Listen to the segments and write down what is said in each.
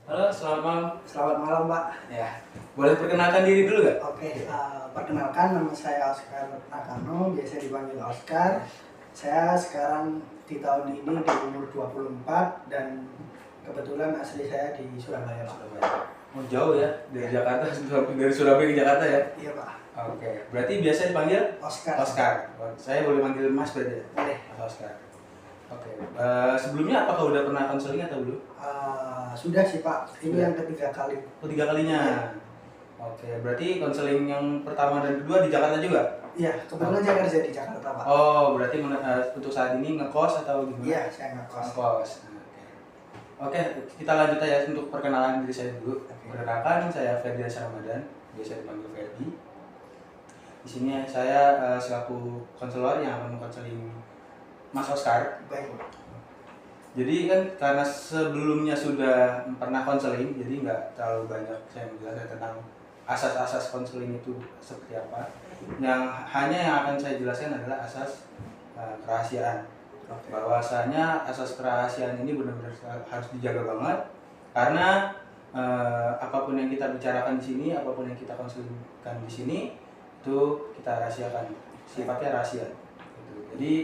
Halo, selamat malam. Selamat malam, Pak. Ya, boleh perkenalkan diri dulu nggak? Oke, perkenalkan nama saya Oscar Nakano, biasa dipanggil Oscar. Saya sekarang di tahun ini di umur 24 dan kebetulan asli saya di Surabaya, Pak. Oh, jauh ya dari Jakarta, dari Surabaya ke Jakarta ya? Iya, Pak. Oke, berarti biasa dipanggil Oscar. Oscar. Saya boleh manggil Mas berarti ya? Boleh. Mas Oscar. Oke. Sebelumnya apakah udah pernah konseling atau belum? Sudah sih, Pak. Ini Sudah. yang ketiga kali. Ketiga kalinya. Oke, berarti konseling yang pertama dan kedua di Jakarta juga? Iya, kebetulan saya kerja di Jakarta, Pak. Oh, berarti untuk saat ini ngekos atau gimana? Iya, saya ngekos. Ngekos. Oke, kita lanjut aja untuk perkenalan diri saya dulu. Perkenalkan, saya Ferdi Ramadan, biasa dipanggil Ferdi. Di sini saya selaku konselor yang akan mengkonseling Mas Oscar. Baik. Jadi kan karena sebelumnya sudah pernah konseling, jadi nggak terlalu banyak saya menjelaskan tentang asas-asas konseling itu seperti apa. Yang akan saya jelaskan adalah asas kerahasiaan. Bahwasanya asas kerahasiaan ini benar-benar harus dijaga banget karena apapun yang kita bicarakan di sini, apapun yang kita konsulkan di sini itu kita rahasiakan, sifatnya rahasia. Gitu. Jadi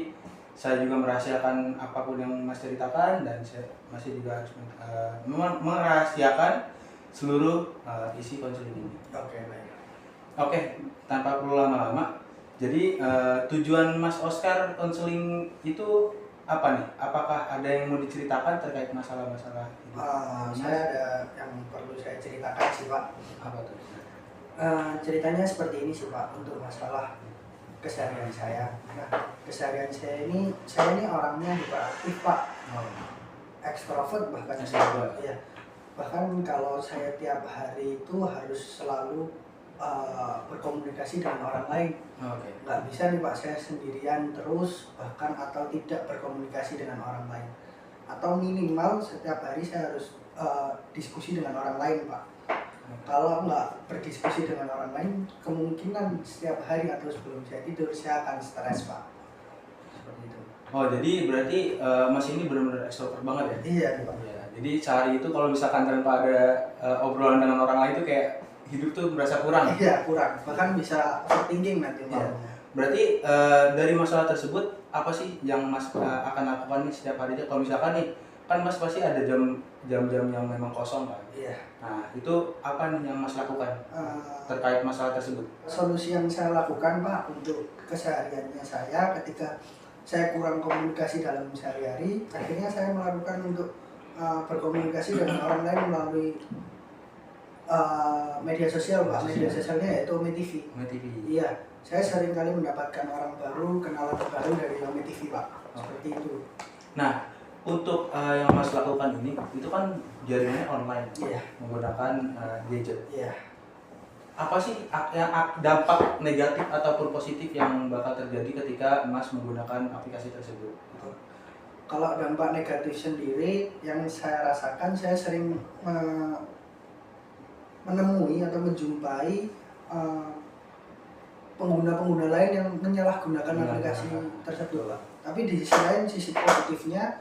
saya juga merahasiakan apapun yang Mas ceritakan dan saya masih juga harus merahasiakan seluruh isi konseling ini. Oke, baik. Oke, tanpa perlu lama-lama. Jadi tujuan Mas Oscar konseling itu apa nih? Apakah ada yang mau diceritakan terkait masalah-masalah ini? Saya ada yang perlu saya ceritakan sih, Pak. Apa tuh? Ceritanya seperti ini sih, Pak, untuk masalah keseharian saya. Nah, keseharian saya ini orangnya hiperaktif, Pak. Ekstrovert bahkan. Ekstrovert. Iya. Bahkan kalau saya tiap hari itu harus selalu berkomunikasi dengan orang lain. Oke. Nggak bisa nih, Pak, saya sendirian terus bahkan atau tidak berkomunikasi dengan orang lain. Atau minimal setiap hari saya harus diskusi dengan orang lain, Pak. Kalau nggak berdiskusi dengan orang lain, kemungkinan setiap hari atau sebelum saya tidur saya akan stres, Pak. Seperti itu. Oh, jadi berarti Mas ini benar-benar ekstrovert banget ya? Iya, Pak. Ya, jadi sehari itu kalau misalkan tanpa ada obrolan dengan orang lain itu kayak hidup tuh merasa kurang. Iya, kurang. Bahkan bisa overthinking nanti. Iya. Berarti dari masalah tersebut apa sih yang Mas akan lakukan nih setiap harinya? Kalau misalkan nih kan Mas pasti ada jam-jam yang memang kosong kan? Iya. Nah, itu apa nih yang Mas lakukan terkait masalah tersebut? Solusi yang saya lakukan, Pak, untuk kesehariannya saya ketika saya kurang komunikasi dalam sehari-hari, akhirnya saya melakukan untuk berkomunikasi dengan orang lain melalui media sosial, Pak. Media sosialnya yaitu Ome TV. Ome TV. Iya, saya sering kali mendapatkan orang baru, kenalan baru dari Ome TV, Pak. Seperti itu. Nah, untuk yang Mas lakukan ini, itu kan jaringannya online, Iya. menggunakan gadget. Iya. Apa sih yang dampak negatif ataupun positif yang bakal terjadi ketika Mas menggunakan aplikasi tersebut? Kalau dampak negatif sendiri yang saya rasakan, saya sering menemui atau menjumpai pengguna-pengguna lain yang menyalahgunakan aplikasi tersebut, Pak. Tapi di sisi lain, sisi positifnya,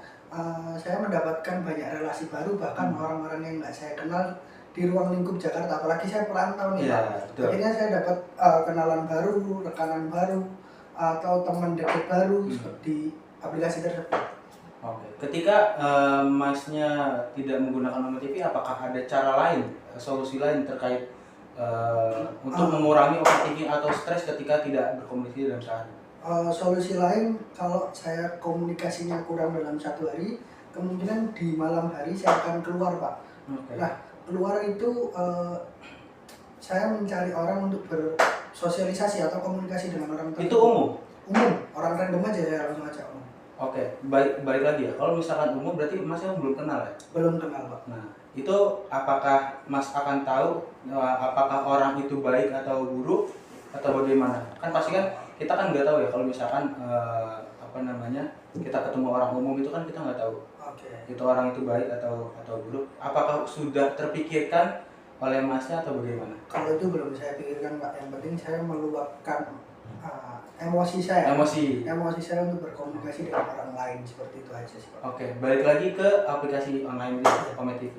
saya mendapatkan banyak relasi baru, bahkan orang-orang yang nggak saya kenal di ruang lingkup Jakarta. Apalagi saya perantau nih, Pak. Akhirnya saya dapat kenalan baru, rekanan baru, atau teman dekat baru di aplikasi tersebut. Oke. Ketika Masnya tidak menggunakan Ome TV, apakah ada cara lain, solusi lain terkait untuk mengurangi overthinking atau stres ketika tidak berkomunikasi dalam sehari? Solusi lain, kalau saya komunikasinya kurang dalam satu hari, kemungkinan di malam hari saya akan keluar, Pak. Okay. Nah, keluar itu saya mencari orang untuk bersosialisasi atau komunikasi dengan orang tersebut. Itu umum? Umum, orang random aja, ya langsung aja umum. Oke, baik lagi ya. Kalau misalkan umum berarti Mas yang belum kenal ya? Belum kenal, Pak. Nah, itu apakah Mas akan tahu apakah orang itu baik atau buruk atau bagaimana? Kan pasti kan kita kan nggak tahu ya kalau misalkan kita ketemu orang umum itu kan kita nggak tahu. Itu orang itu baik atau buruk. Apakah sudah terpikirkan oleh Masnya atau bagaimana? Kalau itu belum saya pikirkan, Pak. Yang penting saya meluapkan emosi saya untuk berkomunikasi dengan orang lain, seperti itu aja sih, Pak. Oke, balik lagi ke aplikasi online Ome TV.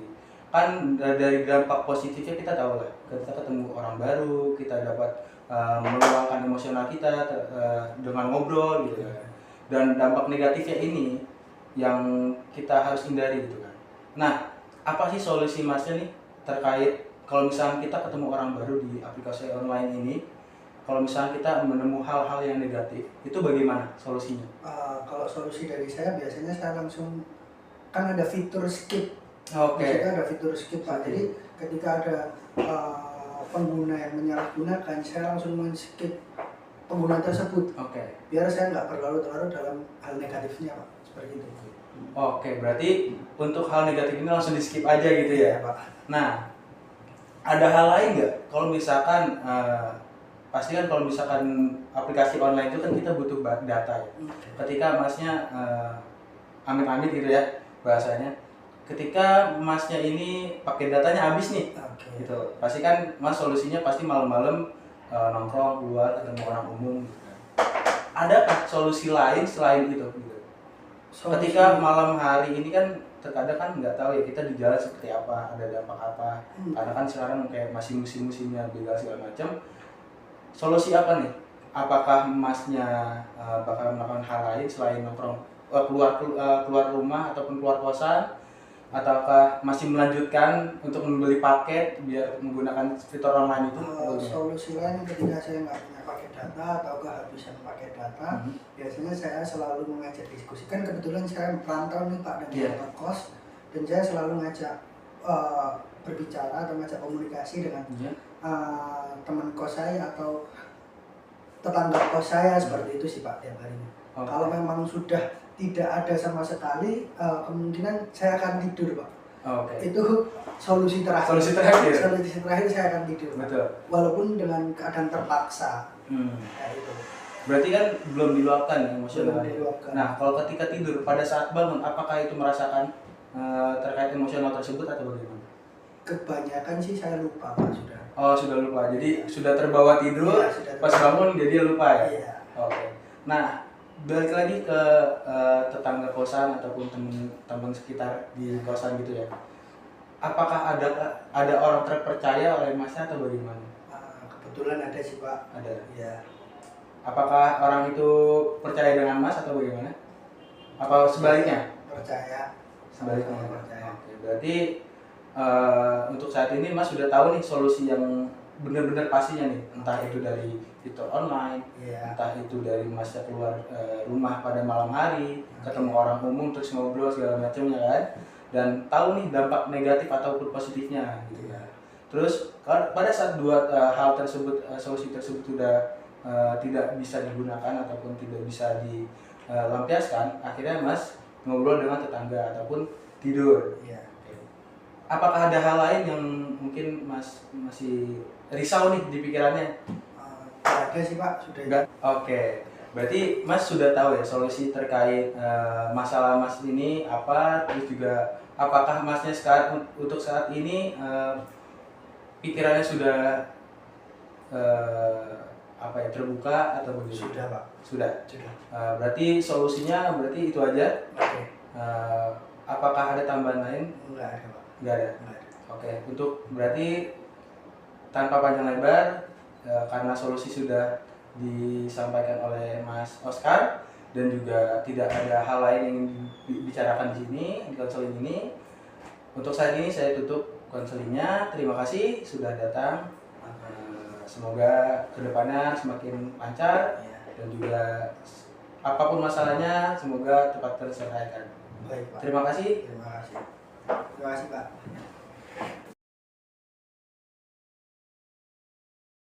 kan dari dampak positifnya kita tahu lah, kita ketemu orang baru, kita dapat meluangkan emosional kita dengan ngobrol gitu kan. Dan dampak negatifnya ini yang kita harus hindari gitu kan. Nah, apa sih solusi Masnya nih terkait kalau misalnya kita ketemu orang baru di aplikasi online ini, kalau misalnya kita menemukan hal-hal yang negatif, itu bagaimana solusinya? Kalau solusi dari saya biasanya saya langsung, kan ada fitur skip. Oke. Maksudnya ada fitur skip Pak. Jadi ketika ada pengguna yang menyalahgunakan, saya langsung men-skip pengguna tersebut. Oke. Biar saya nggak berlarut-larut dalam hal negatifnya Pak. Seperti itu. Oke, berarti untuk hal negatif ini langsung di skip aja gitu ya? Iya Pak. Nah, ada hal lain nggak? Kalau misalkan pasti kan kalau misalkan aplikasi online itu kan kita butuh data ya. Ketika Masnya amit-amit gitu ya bahasanya, ketika Masnya ini pakai datanya habis nih, gitu. Pasti kan Mas solusinya pasti malam-malam nongkrong keluar ketemu orang umum. Gitu kan. Adakah solusi lain selain itu? Gitu? Ketika malam hari ini kan terkadang kan nggak tahu ya kita di jalan seperti apa, ada dampak apa. Karena kan sekarang kayak masih musim-musimnya begal segala macam. Solusi apa nih? Apakah Masnya bakal melakukan hal lain selain nongkrong, keluar rumah ataupun keluar kosan, ataukah masih melanjutkan untuk membeli paket biar menggunakan fitur online itu? Solusi lain ketika saya nggak punya paket data atau kehabisan paket data, biasanya saya selalu mengajak diskusi. Kan kebetulan saya merantau nih Pak dan kos, dan saya selalu ngajak berbicara atau ngajak komunikasi dengan teman kos saya atau tetangga kos saya, seperti itu sih Pak tiap harinya. Kalau memang sudah tidak ada sama sekali, kemungkinan saya akan tidur Pak. Itu solusi terakhir. Solusi terakhir saya akan tidur. Betul. Walaupun dengan keadaan terpaksa. Kayak itu. Berarti kan belum diluapkan ya emosional. Belum diluapkan. Nah, kalau ketika tidur pada saat bangun, apakah itu merasakan terkait emosional tersebut atau bagaimana? Kebanyakan sih saya lupa Pak sudah. Oh, sudah lupa. Jadi sudah terbawa tidur, pas bangun jadi lupa ya? Iya. Oke. Nah, balik lagi ke tetangga kosan ataupun teman sekitar di kosan gitu ya. Apakah ada orang terpercaya oleh Masnya atau bagaimana? Kebetulan ada sih Pak. Ada. Iya. Apakah orang itu percaya dengan Mas atau bagaimana? Apa sebaliknya? Percaya. Sebaliknya. Percaya. Oke. Berarti untuk saat ini Mas sudah tahu nih solusi yang benar-benar pastinya nih, entah itu dari fitur online, entah itu dari Masnya keluar rumah pada malam hari, ketemu orang umum terus ngobrol segala macamnya kan, dan tahu nih dampak negatif ataupun positifnya gitu ya. Terus pada saat dua hal tersebut, solusi tersebut sudah tidak bisa digunakan ataupun tidak bisa dilampiaskan, akhirnya Mas ngobrol dengan tetangga ataupun tidur. Apakah ada hal lain yang mungkin Mas masih risau nih di pikirannya? Ada sih Pak, sudah. Enggak? Oke. Berarti Mas sudah tahu ya solusi terkait masalah Mas ini apa, terus juga apakah Masnya sekarang untuk saat ini pikirannya sudah terbuka atau bagaimana? Sudah Pak. Sudah. Berarti solusinya berarti itu aja. Oke. Apakah ada tambahan lain? Enggak ada Pak. Enggak ada. Oke, untuk berarti tanpa panjang lebar, karena solusi sudah disampaikan oleh Mas Oscar dan juga tidak ada hal lain yang dibicarakan di sini di konseling ini. Untuk saat ini saya tutup konselingnya. Terima kasih sudah datang. Semoga kedepannya semakin lancar dan juga apapun masalahnya semoga cepat terselesaikan. Baik Pak. Terima kasih. Terima kasih Pak.